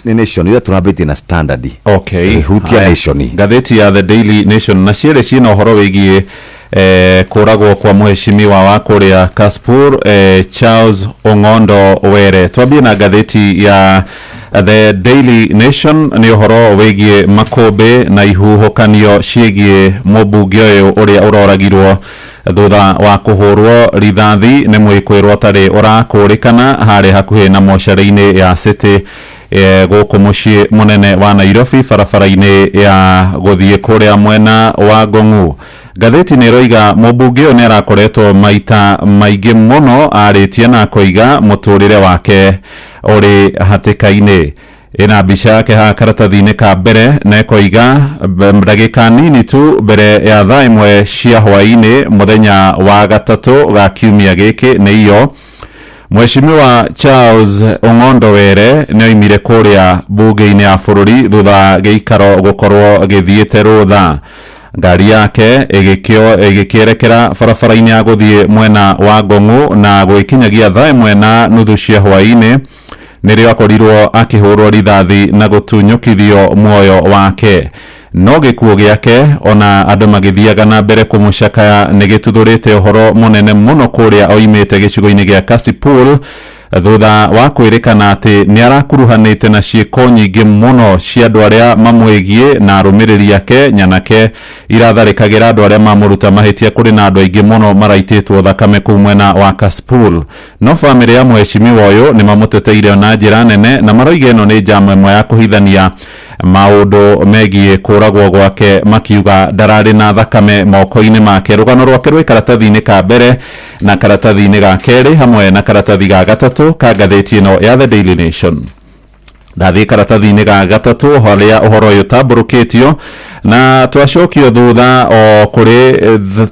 Nation ile turabiti na Standard. Okay. Hutia Nation. Gatheti ya The Daily Nation na ciere cina uhoro wigie kuragwo kwa mheshimiwa wa kuria Kasipul Charles Ong'ondo Were. Twambie na gatheti ya The Daily Nation ni uhoro wigie makombe na ihuhukanio ciigie mubunge uyu uria uroragirwo thutha wa kuhurwo rithathi ni mwikwirwo tari urakurikana hari hakuhi na moshari-ini ya City guku mucii munene wa Nairobi barabara-ini ya guthie kuria mwena wa Ngong'u. Gatheti ni roiga mubunge uyu ni arakoretwo maita maingi muno aritie na koiga muturire wake uri hatika-ini. Ina mbica yake ha karatathi-ini ka mbere na koiga ndagika nini tu mbere ya thaa imwe cia hwaini muthenya wa gatatu ga kiumia giki ni iyo Mheshimiwa Charles Ong'ondo Were ni oimire kuria bunge-ini ya bururi thutha giikaro gukorwo githiite rutha. Ngari yake igikierekera barabara-ini ya guthie mwena wa Ngong'u na gwikinyagia thaa imwe na nuthu cia hwaini nirio akorirwo akihurwo rithathi na gutunyukithio muoyo wake. No gikuo giake ona andu magithiaga na mbere kumucakaya ni gituthurite uhoro munene muno kuria oimite gicigo-ini gia Kasipul thutha wa kwirikana ati ni arakuruhanite na ciiko nyingi muno cia andu aria mamwigie na arumiriri yake nyanake iratharikagira andu aria mamuruta mahitia kuri na andu aingi muno maraititwo thakame kuu mwena wa Kasipul. No family ya mheshimiwa uyu ni mamuteteire na njira nene na maroiga ino ni njama imwe ya kuhithania maundu megie kuragwo gwake makiuga ndarari na thakame moko-ini make. Rugano rwake rwi karatathi-ini ka mbere na karatathi-ini ga keri hamwe na karatathi ga gatatu ka gatheti ino ya The Daily Nation. Ndathi karatathi-ini ga gatatu haria uhoro uyu tamburukitio na twacokio thutha o kuri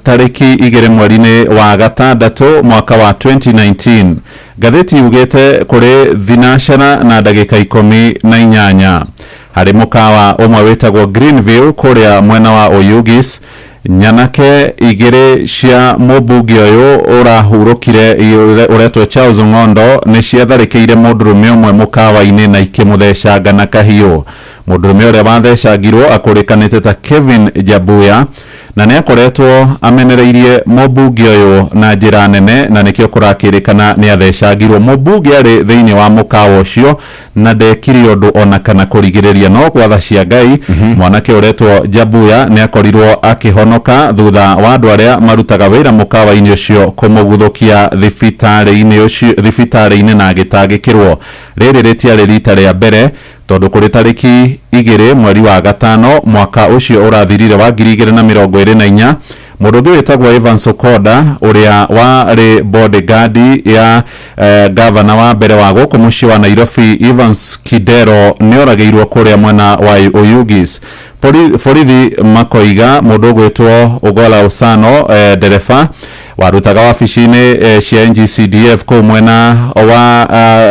tariki 2 mweri-ini wa gatandatu mwaka wa 2019. Gatheti yugite kuri thinashara na ndagika 18 hari mukawa umwe witagwo Greenville kuria mwena wa Oyugis. Nyanake igiri cia mubunge uyu urahurukire uretwo Charles Ong'ondo ni ciatharikiire mundurume umwe mukawa-ini na ikimuthecanga na kahiu. Mundurume uria wathecangirwo akurikanite ta Kevin Jabuya na ni akoretwo amenereirie mubunge uyu na njira nene na nikio kurakirikana ni athecangirwo. Mubunge ari thiini wa mukawa ucio na ndekiri undu ona kana kurigiriria no gwatha cia Ngai. Mwanake uretwo Jabuya ni akorirwo akihonoka thutha wa andu aria marutaga wira mukawa-ini ucio kumuguthukia thibitari-ini na agitangikirwo. Riri ritiari rita ria mbere tondu kuri tariki 2 mweri wa gatano mwaka ucio urathirire wa 2024 mundu ungi witagwo Evans Okoda uria wari bodyguard ya governor wa mbere wa guku mucii wa Nairobi Evans Kidero ni orageirwo kuria mwena wa Oyugis. Borithi makoiga mundu gwitwo Ogola Osano dereva warutaga wabici-ini cia NGCDF kuu mwena wa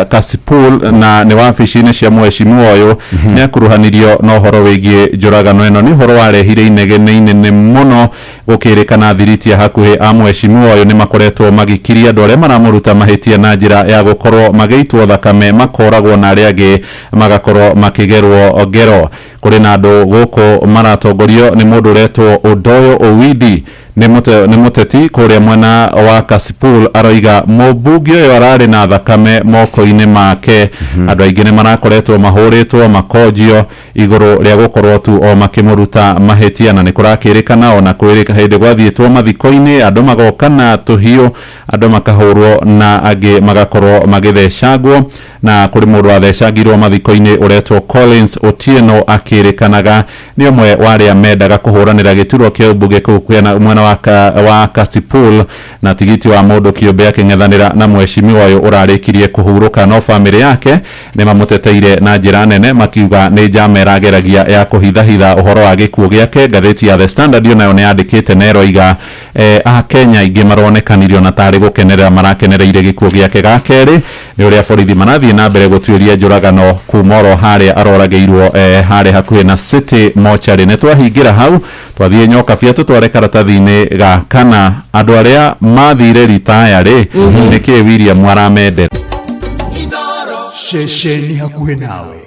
Kasipul na ni wabici-ini cia mheshimiwa uyu ni akuruhanirio na uhoro wigie njuragano ino. Ni uhoro warehire inegene inene muno gukirikana thiriti ya hakuhi a mheshimiwa uyu ni makoretwo magikiria andu aria maramuruta mahitia na njira ya gukorwo magitwo thakame makoragwo na aria angi magakorwo makigerwo ngero. Kuri na andu guku maratongorio ni mundu uretwo Odoyo Owidi ni muteti kuria mwena wa Kasipul aroiga mubunge uyu arari na thakame moko-ini make. Andu aingi ni marakoretwo mahuritwo makojio iguru ria gukorwo tu o makimuruta mahitia na nikurakirikana ona kwirika hindi gwathietwo mathiko-ini andu magokana tuhiu andu makahurwo na angi magakorwo magithecangwo na kuri mundu athecangirwo mathiko-ini uretwo Collins Otieno akirikanaga ni umwe wa aria mendaga kuhuranira giturwo kia ubunge kuu kwena mwena wa Kasipul na tigiti wa mundu kiumbe aking'ethanira na mheshimiwa uyu urarikirie kuhuruka. No family yake ni mamuteteire na njira nene makiuga ni njama irageragia ya kuhithahitha uhoro wa gikuo giake. Gatheti ya The Standard nayo ni yandikite neroiga Kenya ingi maronekanirio na tari gukenerera marakenereire gikuo giake ga keri ni uria borithi marathie na mbere gutuiria njuragano kumoro haria arorageirwo hari hakuhi na City Mortuary. Ni twahingira hau twathie nyoka bia tutware karatathi-ini ga kana andu aria mathire retire niki William aramende shesheni hakuhi nawe.